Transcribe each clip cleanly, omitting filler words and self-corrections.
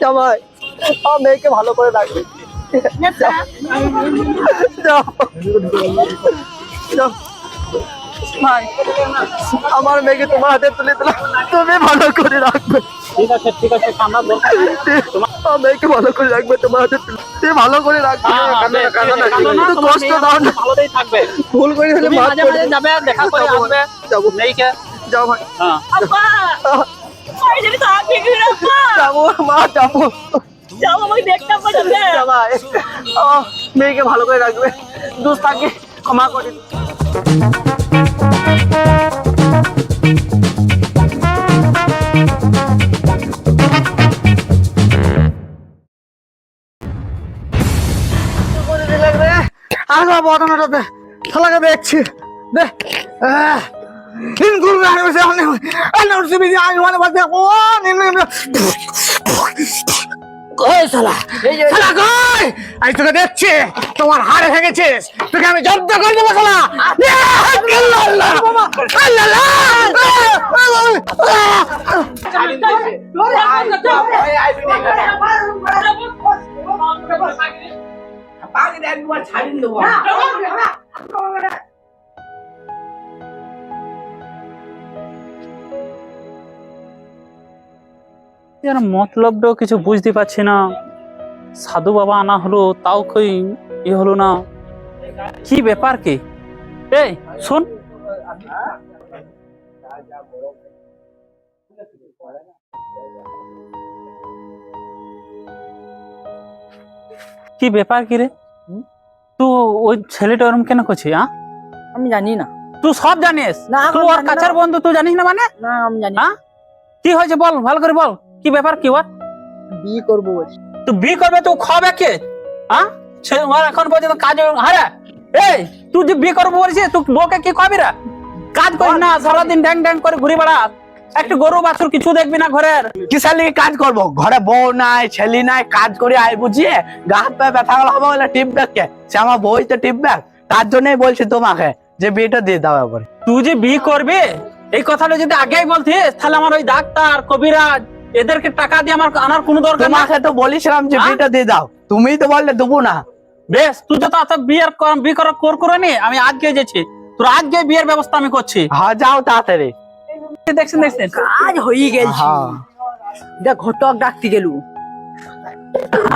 জামাই আমার মেয়েকে ভালো করে রাখবে। যাও যাও ভাই, আমার মেয়েকে তোমার হাতে তুলে দিলাম, তুমি ভালো করে রাখবে। ঠিক আছে ঠিক আছে, কান্নার দরকার নেই। আমার মেয়েকে ভালো করে রাখবে, তোমার হাতে তুমি ভালো করে রাখবে। হ্যাঁ, হ্যাঁ, কান্না না, বেশ, কান্না না, বেশ, কাঁদো না, একটু তোমার কষ্ট মেয়ে দাও না। ভালোতেই থাকবে। ভুল করে হলে তুমি মাফ মাঝে করে মাঝে দিও। যাবে, দেখা করে যাবো, আসবে। যাবো। মেয়েকে যাও ভাই, হ্যাঁ আব্বা আমি যদি তাকে ঘিরে আব্বা যাবো মা, যাবো। যাও আমাকে দেখতে আব্বা যাবে জামাই আমার মেয়েকে ভালো করে রাখবে, দোষ থাকে ক্ষমা করে দিও। আরে বদনাটাতে শালাকে দেখছি দে তিন গুরু আমি সে অনেক অনেক সুবি আমি মানে বাদে ও নিন কই শালা শালা কই আমি তোকে দেখছি তোমার হাড় ভেঙেছিস, তোকে আমি জব্দ করে দেবো শালা। আল্লাহ এর মতলবটাও কিছু বুঝতে পারছি না। সাধু বাবা আনা হলো, তাও কই এ হলো না। কি ব্যাপার কি? এই শোন, কি ব্যাপার কি রে? তুই ওই ছেলেটা ওরম কেন করছিস? হ্যাঁ, আমি জানি না তুই সব জানিস? না, তুই আমি ওর জানি কাছের না। বন্ধু, তুই জানিস না মানে? না আমি জানি হ্যাঁ, কি হয়েছে বল, ভালো করে বল, কি ব্যাপার কি ওর? বিয়ে করবো বলছি। তুই বিয়ে করবে, তুই খাবে কে? হ্যাঁ, সে ওর এখন পর্যন্ত কাজ হারে। এই তুই যে বিয়ে করবো বলছিস, তুই বউকে কি খাবি রে? কাজ করিস না, সারাদিন ড্যাং ড্যাং করে ঘুরে বেড়াস, একটু গরু বাছুর কিছু দেখবি না ঘরের? কিসালি কাজ করবো, ঘরে বউ নাই ছেলে নাই, কাজ করে আয় বুঝিয়ে গা হাত পায়ে ব্যথা গেল হবে বলে টিপ ব্যাগকে, সে আমার বই তো টিপ ব্যাগ, তার জন্যই বলছি তোমাকে যে বিয়েটা দিয়ে দাও একবার। তুই যে বিয়ে করবি এই কথাটা যদি আগেই বলতিস, তাহলে আমার ওই ডাক্তার কবিরাজ এদেরকে টাকা দিয়ে আমার আনার কোনো দরকার না। তোমাকে তো বলেছিলাম যে বিয়েটা দিয়ে দাও, তুমিই তো বললে দেবো না। বেশ, তুই যত অত বিয়ে করে নি, আমি আজকে যেছি, তোর আজকে বিয়ের ব্যবস্থা আমি করছি। হ্যাঁ যাও তাড়াতাড়ি। দেখছেন দেখছেন, কাজ হয়ে গেছে, হ্যাঁ এটা ঘটক ডাকতে গেলু।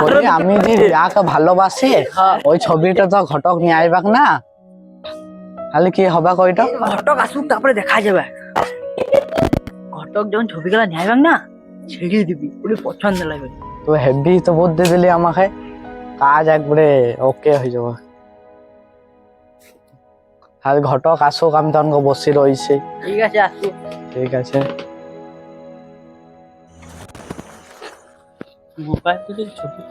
বলি আমি যে যাকে ভালোবাসি ওই ছবিটা তো ঘটক নিয়ে আইবাক না, তাহলে কি হবে কইটা? ঘটক আসুক তারপরে দেখা যাবে। ঘটক যখন ছবি গুলা নেয় না ছেড়ে দিবি, ওগুলি পছন্দ লাগবে। তো হেভি তো বুদ্ধি দিলি আমাকে, কাজ একবারে ওকে হয়ে যাবে। আর ঘটক আসুক, আমি তখন বসে রয়েছি। ঠিক আছে আসুক। ঠিক আছে। মোবাইল থেকে ছবি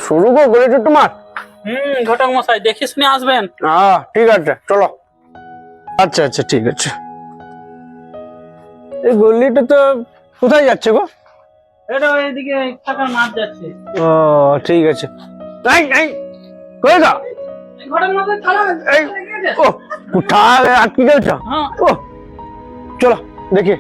শুরু করে বলেছো তোমার? ঘটক মশাই দেখে শুনে আসবেন। হ্যাঁ ঠিক আছে চলো। আচ্ছা আচ্ছা ঠিক আছে। এই গল্লিটা তো কোথায় যাচ্ছে গো? এটা এইদিকে টাকার মাছ যাচ্ছে। ও ঠিক আছে। এই এই কই গো? ঘটক মশাই থালা এই ও কোথায় আটকে গেছো? হ্যাঁ, ও চলো দেখি।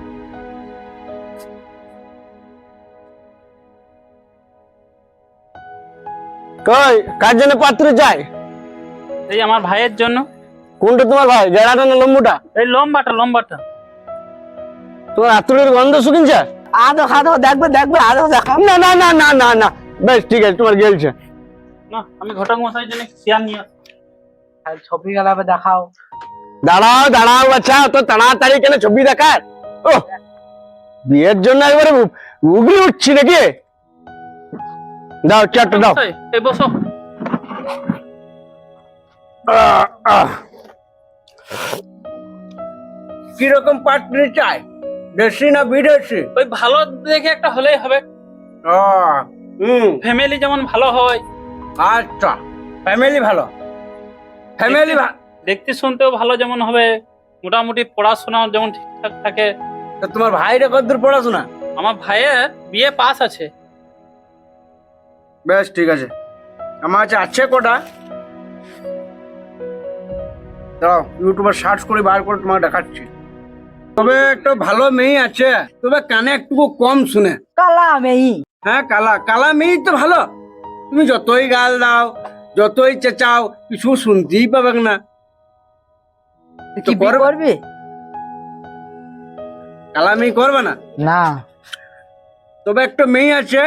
কই কার জন্য পাত্র চাই? এই আমার ভাইয়ের জন্য। কোনটা তোমার ভাই, জেড়াটা না লম্বুটা? এই লম্বাটা লম্বাটা। তোমার আতুরের গন্ধ শুকিনছে? আদো খাদো দেখবে দেখবে আদো দেখো। না না না না না না, বেশ ঠিক আছে, তোমার গেলছে না, আমি ঘটক মশাইয়ের জন্য শেয়ার নিয়ে আসি। ছবি গেলাবে দেখাও। দাঁড়াও দাঁড়াও, আচ্ছা তো তাড়াতাড়ি কেন ছবি দেখার? ও বিয়ের জন্য একবারে উগলি উঠছি নাকি? দাও চারটা দাও। এই বসো। কিরকম পাত্র চাই, দেশি না বিদেশি? ওই ভালো দেখে একটা হলেই হবে, ফ্যামিলি যেমন ভালো হয়। আচ্ছা ফ্যামিলি ভালো, ফ্যামিলি দেখতে শুনতেও ভালো যেমন হবে, মোটামুটি পড়াশোনা যেমন ঠিকঠাক থাকে। তোমার ভাইরা কতদূর পড়াশোনা? আমার ভাইয়ের বিয়ে পাস আছে। বেশ ঠিক আছে, আমার কাছে আছে কটা, দাঁড়াও ইউটিউবে সার্চ করে বার করে তোমাকে দেখাচ্ছি। তবে একটা ভালো মেয়ে আছে, তবে কানে একটু কম শুনে। কালা মেয়ে। হ্যাঁ কালা, কালা মেয়ে তো ভালো। তুমি যতই গাল দাও, যতই চেঁচাও, কিছু শুনতেই পাবে না। তুই কি বিয়ে করবি? কালা মেয়ে করবে না? না। তবে একটা মেয়ে আছে,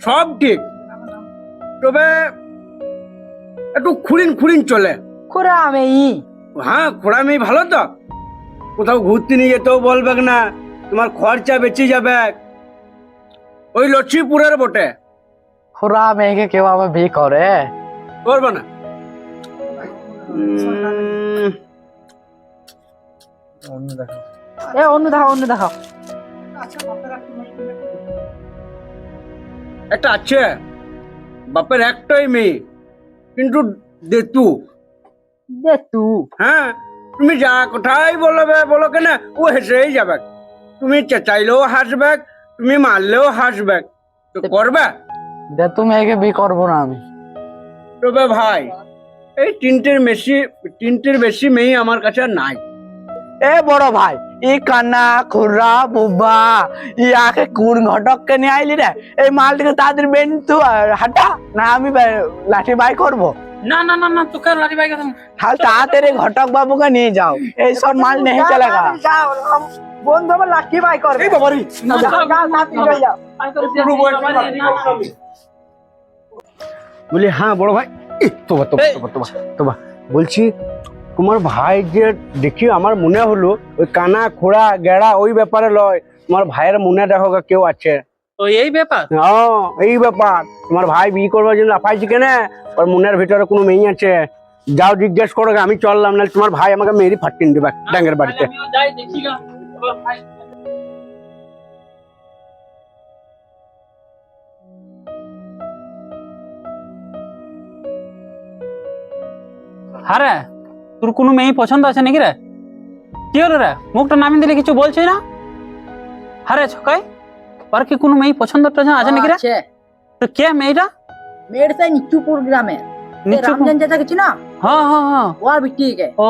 সব ঠিক, তবে একটু খুরিন খুরিন চলে। খোরা মেয়ে। হ্যাঁ খোড়া মেয়ে ভালো তো, কোথাও ঘুরতে নিয়ে যেতেও বলবে না, তোমার খরচা বেঁচে যাবে। ওই লক্ষ্মীপুরের বটে। খোরা মেয়েকে কেউ আবার বিয়ে করে? করবে না? এ অন্য দেখাও, অন্য দেখাও। একটা আছে, বাপের একটাই মেয়ে, কিন্তু দেতু। দে তুই। হ্যাঁ তুমি যা কোথায় বলবে বলো কেন, ও হেসেই যাবে। তুমি চেঁচাইলেও হাসবে, তুমি মারলেও হাসবে। তো করবে? দে তুমি মেয়েকে বিয়ে করবো না আমি। তবে ভাই এই তিনটের বেশি মেয়ে আমার কাছে আর নাই। এ বড় ভাই, ই কান্না খুররা বুব্বা ইয়াকে কোন ঘটককে নিয়ে আইলি রে? এই মালটিকে তাদের বেন্তু হাঁটা না, আমি লাঠি বাই করবো। না না না না, তোকে লাঠি বাইক আছে। তাহলে তাড়াতাড়ি ঘটক বাবুকে নিয়ে যাও, এই সব মাল নেই চলেগা। বন্ধু আমার লাঠি বাই করবে। এই বাবারি, বলি হ্যাঁ বড় ভাই। তোবা তোবা তোবা তোবা তোবা বলছি, তোমার ভাই যে দেখি আমার মনে হলো ওই কানা খোড়া গেড়া ওই ব্যাপারে লয়, তোমার ভাইয়ের মনে দেখো কেউ আছে। তো এই ব্যাপার? হ্যাঁ এই ব্যাপার, তোমার ভাই বিয়ে করবার জন্য লাফাইছি কেন, ওর মনের ভিতরে কোনো মেয়ে আছে, যাও জিজ্ঞেস করো, আমি চললাম, না তোমার ভাই আমাকে মেরি ফাটিয়ে দেবে ডাঙ্গের বাড়িতে। আমিও যাই দেখি গা। আরে তোর কোনো মেয়ে পছন্দ আছে নাকি রে? কি হলো রে, মুখটা নামিয়ে দিলে কিছু বলছিস না? আরে ছকাই, আর কি কোনো মেয়ে পছন্দ আছে নাকি রে? আছে। তো কে মেয়েটা? মেয়েটা নিচুপুর গ্রামে। নিচুপুর? রামজান চাচা কিছু না, হ্যাঁ হ্যাঁ হ্যাঁ। ওর বিটি কে। ও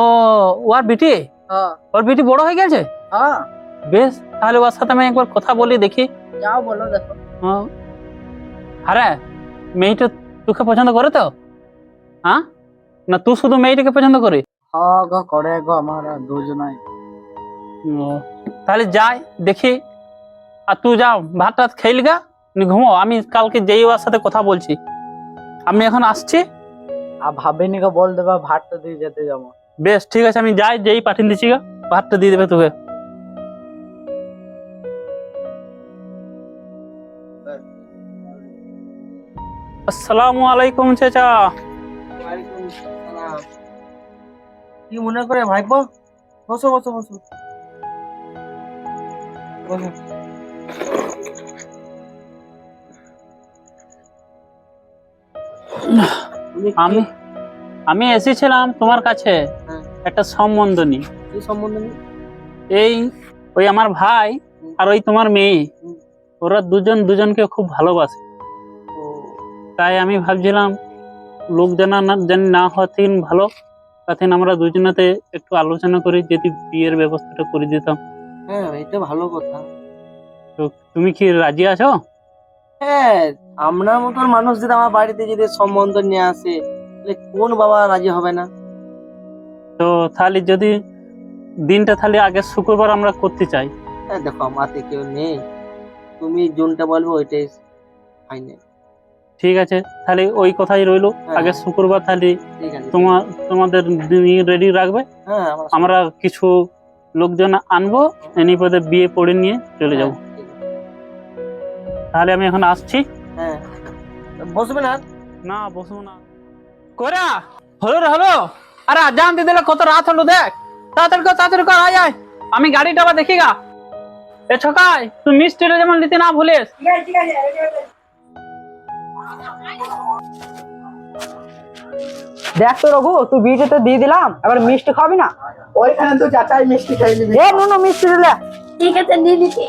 ওর বিটি? হ্যাঁ ওর বিটি বড় হয়ে গেছে? হ্যাঁ। বেশ, তাহলে ওর সাথে আমি একবার কথা বলি দেখি। যাও বলো দেখো। হ্যাঁ। আরে মেয়েটা তোকে পছন্দ করে তো? হ্যাঁ না তুই শুধু মেয়েটাকে পছন্দ করি? হ্যাঁ গো করে গো, আমার দুজনাই। তাহলে যাই দেখি, আর তুই যাও ভাত টাত খেয়ে গা, ঘুমো, আমি কালকে যেই ওর সাথে কথা বলছি। আমি এখন আসছি। আর ভাবিনি কে বল দেবা ভাতটা দিয়ে যেতে যাবো। বেশ ঠিক আছে, আমি যাই, যেই পাঠিয়ে দিচ্ছি গা, ভাতটা দিয়ে দেবে তোকে। আসসালামু আলাইকুম চাচা। কি মনে করে ভাইপো? বসো বসো বসো। আমি আমি এসেছিলাম তোমার কাছে একটা সম্বন্ধ নিয়ে। কি সম্বন্ধ নিয়ে? এই ওই আমার ভাই আর ওই তোমার মেয়ে, ওরা দুজন দুজনকে খুব ভালোবাসে। তাই আমি ভাবছিলাম লোক জানি না হওয়া থেকে ভালো, তাতে আমরা দুজনেতে একটু আলোচনা করি, যদি বিয়ের ব্যবস্থাটা করে দিতাম। হ্যাঁ এটা ভালো কথা। তো তুমি কি রাজি আছো? হ্যাঁ, আমরা মতন মানুষ যদি আমার বাড়িতে যদি সম্বন্ধ নিয়ে আসে, তাহলে কোন বাবা রাজি হবে না? তো তাহলে যদি দিনটা তাহলে আগে শুক্রবার আমরা করতে চাই। হ্যাঁ দেখো, আমাতে কেউ নেই, তুমি যোনটা বলবে ওইটাই ফাইনাল। ঠিক আছে, তাহলে ওই কথাই রইলো, হ্যাঁ। আগে শুক্রবার তাহলে ঠিক আছে। তোমাদের রেডি রাখবে, হ্যাঁ আমরা কিছু লোকজন আনবো, এনে পদে বিয়ে পড়ে নিয়ে চলে যাবো। ঠিক আছে। তাহলে আমি এখন আসছি। হ্যাঁ বসবে না? না বসবো না। কোরা হলো রে হলো, আরে আজান দিয়ে দিলে কত রাত হলো, দেখ তাড়াতাড়ি কর আয় আয়, আমি গাড়িটা আবার দেখি গা। এ ছকাই, তুই মিষ্টিটা যেমন নিতে না ভুলিস। দেখ তো রঘু, তুই বিয়েটা তো দিয়ে দিলাম, এবার মিষ্টি খাবি না? ওইখানে তো চাচাই মিষ্টি খেয়ে নিবি। এ নুনু মিষ্টি দিলে। ঠিক আছে দিয়ে দিচ্ছি।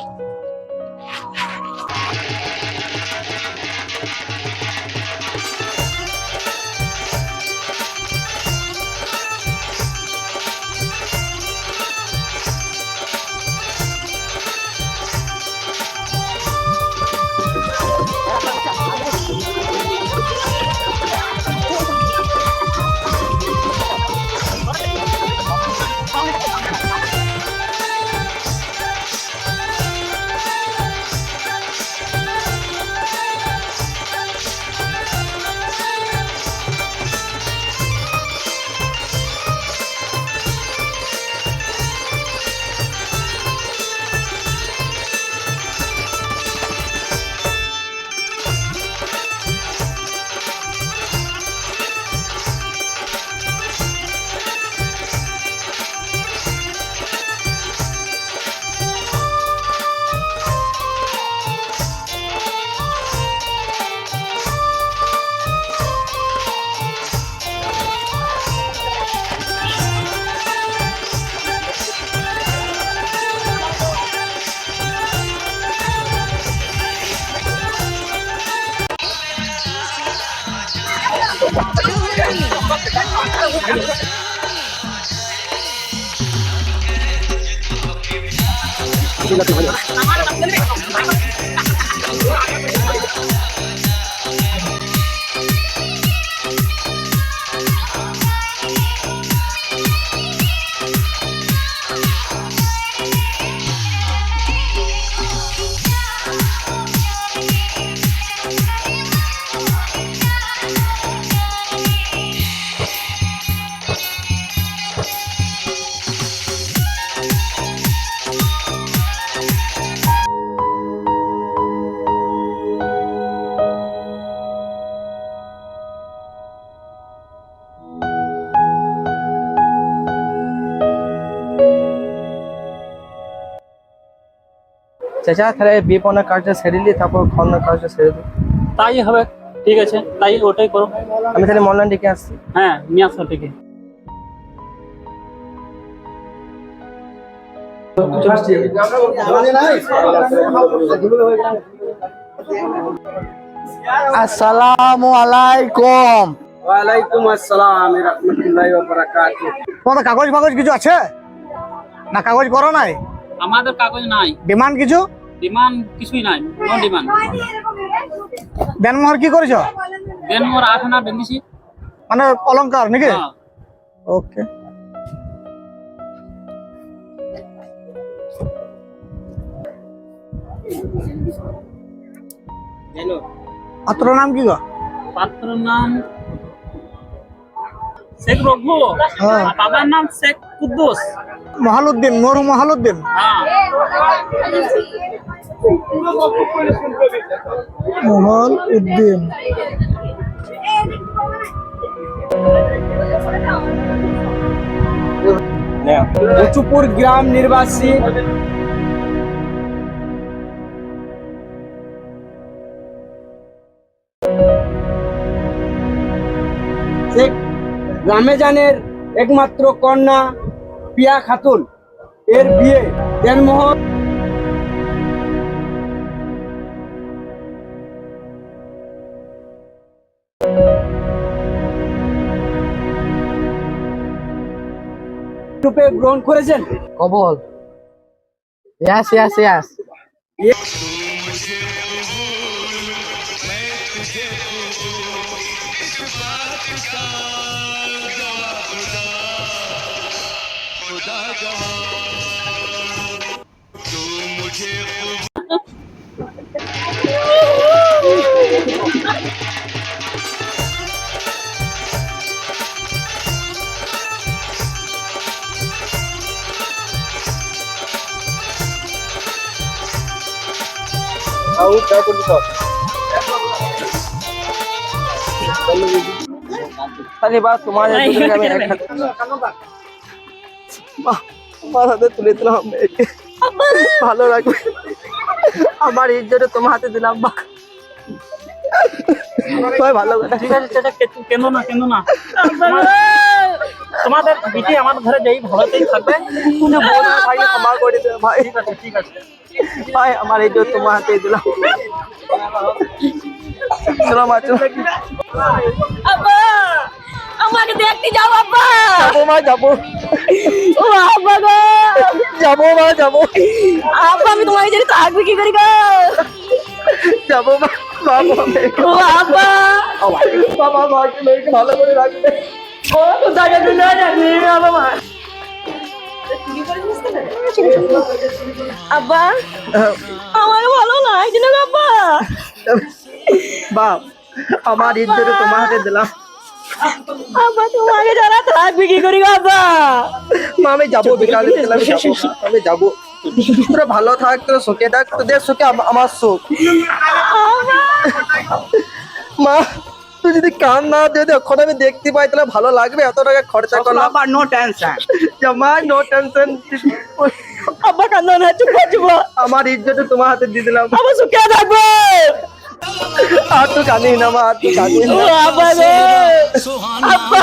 চাচা তাহলে বিয়ে পড়ানোর কাজটা সেরে নিই, তারপর খাওয়ানোর কাজটা সেরে দিই। তাই হবে, ঠিক আছে, তাই ওটাই করো। আমি তাহলে মল্লান ডেকে আসছি। হ্যাঁ, নিয়ে আসো ঠিকই। আসসালামু আলাইকুম। ওয়ালাইকুম আসসালাম রাহমাতুল্লাহি ওয়া বারাকাতুহু। তোমাদের কাগজ ফাগজ কিছু আছে না? কাগজ করো নাই? আমাদের কাগজ নাই, ডিমান্ড কিছু? ডিমান্ড কিছুই নাই, নো ডিমান্ড। দেনমোহর কি করেছো? দেন মোর 8 আনা বেঁধেছি। মানে অলংকার নাকি? হ্যাঁ। ওকে। পাত্র নাম কি গো? পাত্রের নাম শেখ রঘু, হ্যাঁ। আর বাবার নাম শেখ কুদ্দুস। মহালুদ্দিন, মরু মহালুদ্দিন। হ্যাঁ। মহল উদ্দিন। কচুপুর গ্রাম নির্বাসী শেখ রামেজানের একমাত্র কন্যা পিয়া খাতুন এর বিয়ে দেনমোহর রূপে গ্রহণ করেছেন। কবল। ইয়াস ইয়াস ইয়াস। তাহলে বা তোমাদের দুজনকে আমি একসাথে আমার হাতে তুলে দিলাম মেয়েকে। ভালো লাগবে, আমার ইজ্জতে তোমার হাতে দিলাম। বা ভালো কথা। ঠিক আছে চাচা, কেন না কেন না, তোমাদের বিটি আমার ঘরে যাই ভালোতেই থাকবে। তুমি বোন আর ভাইকে ক্ষমা করে দেবে ভাই। ঠিক আছে ঠিক আছে। ভাই আমার ইজ্জত তোমার হাতে দিলাম। চলো মা চলো। আব্বা আমাকে দেখতে যাও আব্বা। যাবো মা যাবো। ও আব্বা গো, যাবো মা যাবো। আব্বা আমি তোমাকে জানি থাকবে কি করি গো। যাবো মা। বাবা মেয়েকে ও আব্বা বাবা মাকে মেয়েকে ভালো করে রাখবে। ও তো জায়গা দিলে রাখবি আব্বা মা। আব্বা আমার ভালো লাগছে না আব্বা। বাপ আমার ইজ্জতে তোমার হাতে দিলাম। আব্বা তোমাকে যারা থাকবে কি করি গো আব্বা। মা আমি যাবো, বিকালে আমি যাবো। আমি যাবো। তোরা ভালো থাক, তোরা সুখে থাক, তোদের সুখে আমার সুখ। মা তুই যদি কান না যদি এখন আমি দেখতে পাই তাহলে ভালো লাগবে। এত টাকা খরচা করলাম। বাবা নো টেনশন। মা নো টেনশন। আব্বা কান্দো না, চুপ কর চুপ কর। আমার ইজ্জতে তোমার হাতে দিয়ে দিলাম। আব্বা সুখে থাকবে। আর তো কাঁদিস না মা, আর তো কাঁদিস ও না। আব্বা রে আব্বা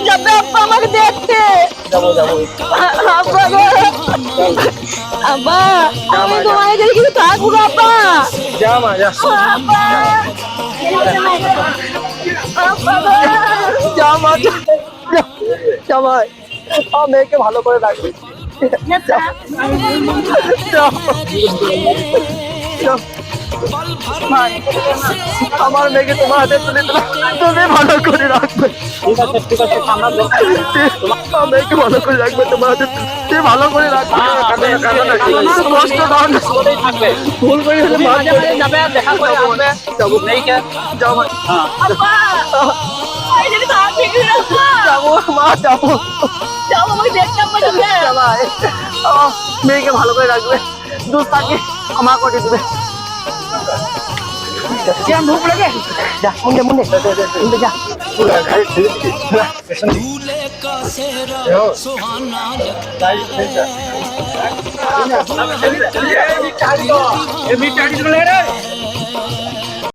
যাবে আব্বা আমাকে দেখতে। যাবো যাবো। আব্বা গো আব্বা আমি তোমাকে যদি কিছু থাকবো গো আব্বা। যা মা যা। আব্বা যা মা যা ভাই আমার মেয়েকে ভালো করে রাখবে আমার মেয়েকে তোমার হাতে তুলে দিলাম তুমি ভালো করে রাখবে ঠিক আছে ঠিক আছে আমরা আমার মেয়েকে ভালো করে রাখবে তোমার হাতে তুমি ভালো করে রাখবে কষ্ট দাও না থাকবে ভুল করে হলে তুমি মাফ মাঝে করে মাঝে যাবে দেখা করে আসবে যাবো নেই কে যাও ভাই আব্বা আইলে তো আপনি কি রাখবা যাবো মা যাবো যাও আমাকে দেখতে পারবে ভাই আমার মেয়েকে ভালো করে রাখবে দুস্তাকে ক্ষমা করে দিবে ভুক লাগে যা মুন্ডে মুন্ডে যা दूल्हे का सेहरा सुहाना लगता है